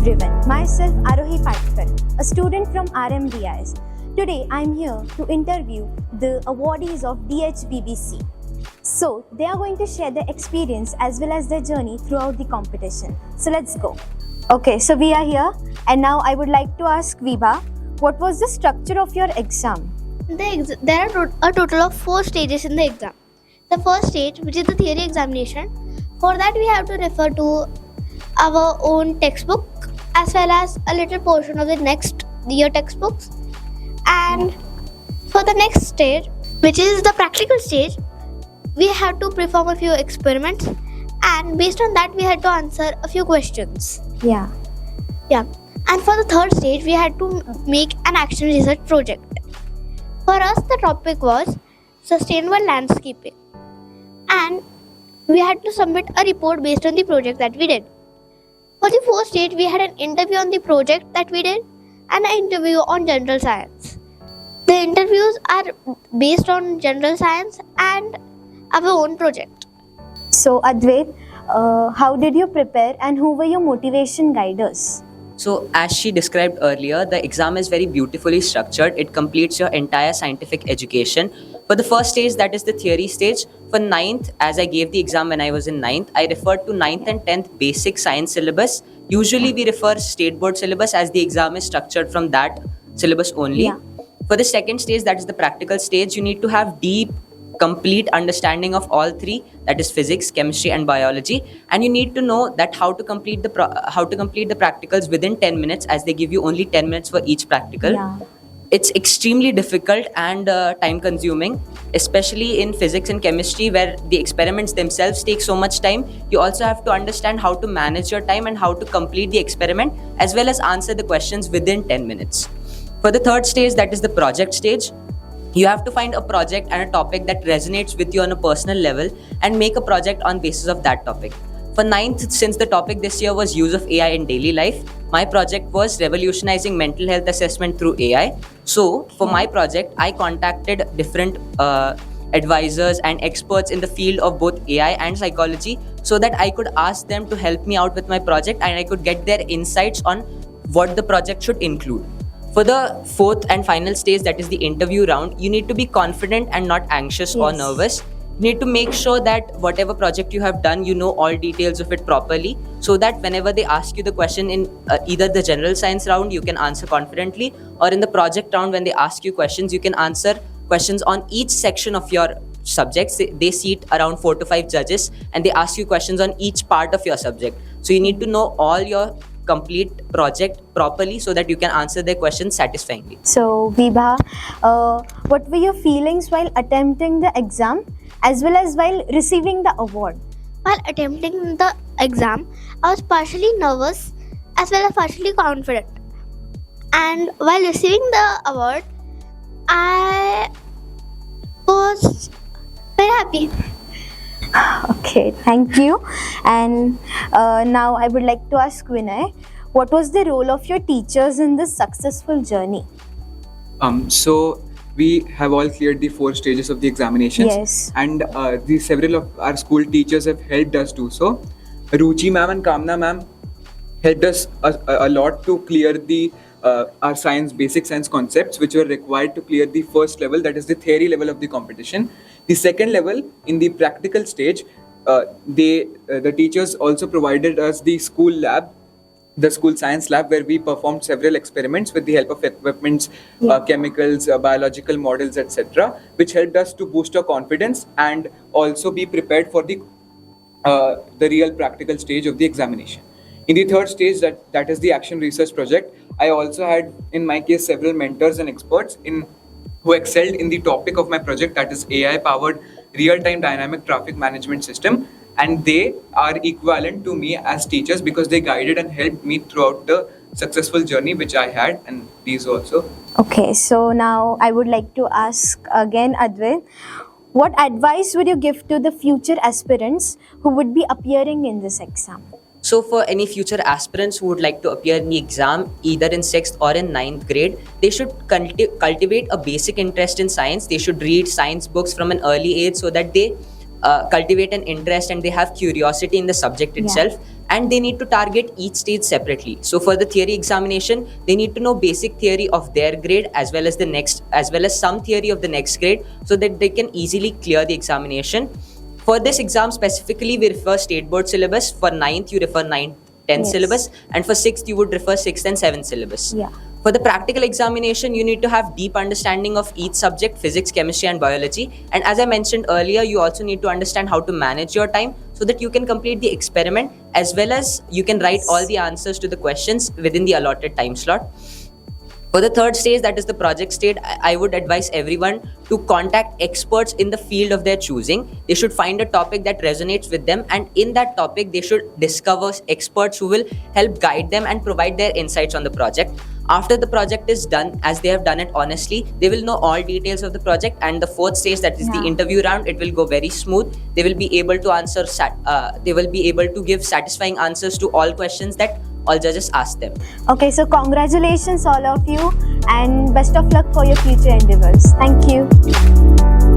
everyone. Myself Arohi Patkar, a student from RMDIS. Today I am here to interview the awardees of DHBBC. So they are going to share their experience as well as their journey throughout the competition. So let's go. Okay, so we are here and now I would like to ask Vibha, what was the structure of your exam? There are a total of 4 stages in the exam. The first stage, which is the theory examination, for that we have to refer to our own textbook as well as a little portion of the next year textbooks. And for the next stage, which is the practical stage, we have to perform a few experiments, and based on that we had to answer a few questions. Yeah. And for the third stage, we had to make an action research project. For us, the topic was sustainable landscaping, and we had to submit a report based on the project that we did. For the fourth stage, we had an interview on the project that we did and an interview on general science. The interviews are based on general science and our own project. So Advait, how did you prepare and who were your motivation guiders? So, as she described earlier, the exam is very beautifully structured. It completes your entire scientific education. For the first stage, that is the theory stage. For 9th, as I gave the exam when I was in 9th, I referred to 9th and 10th basic science syllabus. Usually, we refer state board syllabus as the exam is structured from that syllabus only. Yeah. For the second stage, that is the practical stage, you need to have deep, complete understanding of all three, that is physics, chemistry and biology, and you need to know that how to complete the practicals within 10 minutes, as they give you only 10 minutes for each practical. Yeah. It's extremely difficult and time consuming, especially in physics and chemistry where the experiments themselves take so much time. You also have to understand how to manage your time and how to complete the experiment as well as answer the questions within 10 minutes. For the third stage, that is the project stage, you have to find a project and a topic that resonates with you on a personal level and make a project on basis of that topic. For 9th, since the topic this year was use of AI in daily life, my project was revolutionizing mental health assessment through AI. So for my project, I contacted different advisors and experts in the field of both AI and psychology so that I could ask them to help me out with my project and I could get their insights on what the project should include. For the fourth and final stage, that is the interview round, you need to be confident and not anxious or nervous. You need to make sure that whatever project you have done, you know all details of it properly so that whenever they ask you the question in either the general science round, you can answer confidently, or in the project round when they ask you questions, you can answer questions on each section of your subjects. They seat around 4 to 5 judges and they ask you questions on each part of your subject. So you need to know all your complete project properly so that you can answer their questions satisfyingly. So Vibha, what were your feelings while attempting the exam as well as while receiving the award? While attempting the exam, I was partially nervous as well as partially confident. And while receiving the award, I was very happy. Okay, thank you. And now I would like to ask Vinay, what was the role of your teachers in this successful journey? So we have all cleared the 4 stages of the examinations. Yes. And the several of our school teachers have helped us do so. Ruchi ma'am and Kamna ma'am helped us a lot to clear the our basic science concepts, which were required to clear the first level, that is the theory level of the competition. The second level, in the practical stage, the teachers also provided us the school lab, the school science lab, where we performed several experiments with the help of equipments, chemicals, biological models, etc., which helped us to boost our confidence and also be prepared for the real practical stage of the examination. In the third stage, that is the action research project, I also had, in my case, several mentors and experts who excelled in the topic of my project, that is AI-powered real-time dynamic traffic management system, and they are equivalent to me as teachers because they guided and helped me throughout the successful journey which I had, and these also. Okay, so now I would like to ask again Advait, what advice would you give to the future aspirants who would be appearing in this exam? So for any future aspirants who would like to appear in the exam, either in 6th or in 9th grade, they should cultivate a basic interest in science. They should read science books from an early age so that they cultivate an interest and they have curiosity in the subject itself, and they need to target each stage separately. So for the theory examination, they need to know basic theory of their grade as well as some theory of the next grade, so that they can easily clear the examination. For this exam specifically, we refer state board syllabus. For 9th, you refer 9th, 10th Yes. syllabus, and for 6th, you would refer 6th and 7th syllabus. Yeah. For the practical examination, you need to have deep understanding of each subject, physics, chemistry, and biology. And as I mentioned earlier, you also need to understand how to manage your time so that you can complete the experiment, as well as you can write all the answers to the questions within the allotted time slot. For the third stage, that is the project stage, I would advise everyone to contact experts in the field of their choosing. They should find a topic that resonates with them, and in that topic, they should discover experts who will help guide them and provide their insights on the project. After the project is done, as they have done it honestly, they will know all details of the project. And the fourth stage, that is the interview round, it will go very smooth. They will be able to give satisfying answers to all questions that all judges ask them. Okay, so congratulations all of you and best of luck for your future endeavors. Thank you.